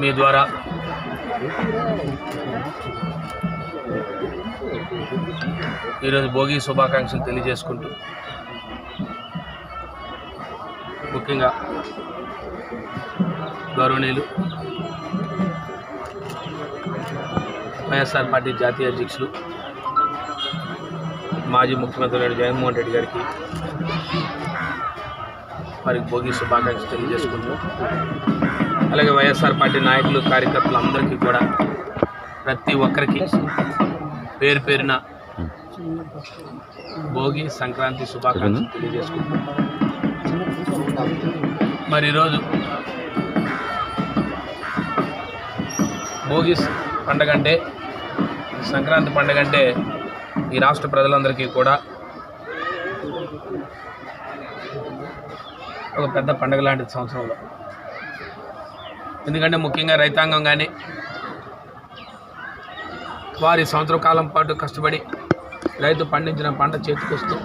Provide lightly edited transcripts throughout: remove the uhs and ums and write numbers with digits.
మీ ద్వారా ఈరోజు భోగి శుభాకాంక్షలు తెలియజేసుకుంటూ ముఖ్యంగా గౌరవనీయులు వైఎస్ఆర్ పార్టీ జాతీయ అధ్యక్షులు మాజీ ముఖ్యమంత్రి జగన్మోహన్ రెడ్డి గారికి వారికి భోగి శుభాకాంక్షలు తెలియజేసుకుంటూ అలాగే వైఎస్ఆర్ పార్టీ నాయకులు కార్యకర్తలు అందరికీ కూడా ప్రతి ఒక్కరికి పేరు పేరున భోగి సంక్రాంతి శుభాకాంక్షలు తెలియజేసుకుంటూ మరి ఈరోజు భోగి పండగ అంటే సంక్రాంతి పండగ అంటే ఈ రాష్ట్ర ప్రజలందరికీ కూడా ఒక పెద్ద పండగ లాంటి సంవత్సరంలో. ఎందుకంటే ముఖ్యంగా రైతాంగం కానీ వారి సంవత్సర కాలం పాటు కష్టపడి రైతు పండించిన పంట చేతికొస్తూ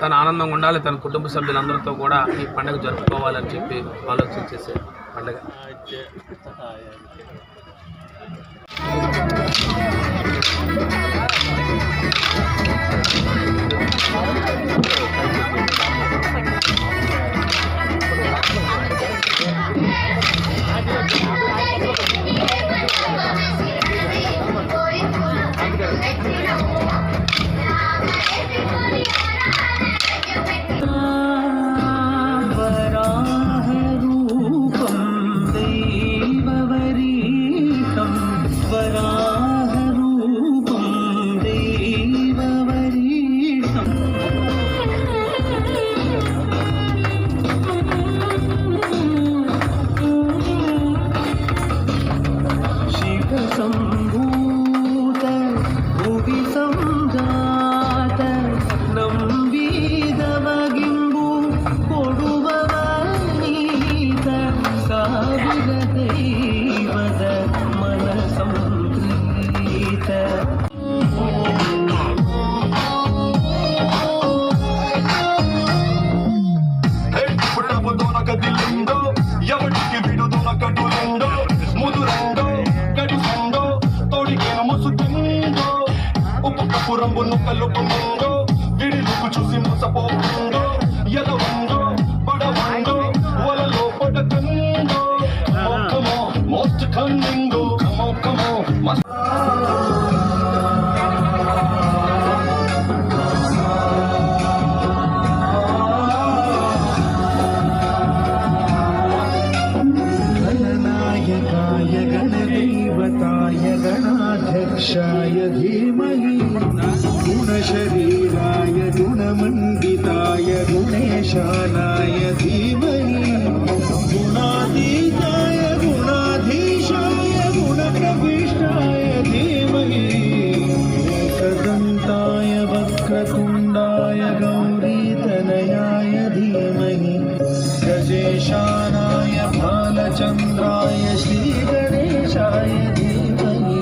తన ఆనందంగా ఉండాలి, తన కుటుంబ సభ్యులందరితో కూడా ఈ పండుగ జరుపుకోవాలని చెప్పి ఆలోచన చేసే పండుగ. రంగును కలుపుకుందో విడిలుకు చూసి మోసపోతుందో ఎదవందో పడవందో వలలో పడకుందో కమో మోస్ట్ కన్నింగో కమో గణనాయకాయ గణదేవతాయ గణాధ్యక్షాయ ధీమహి गुणशरीराय गुणमण्डिताय गुणेशानाय धीमहि गुणातीताय गुणाधीशाय गुणप्रविष्टाय धीमहि एकदन्ताय वक्रतुण्डाय गौरीतनयाय धीमहि गजेशानाय भालचन्द्राय श्रीगणेशाय धीमहि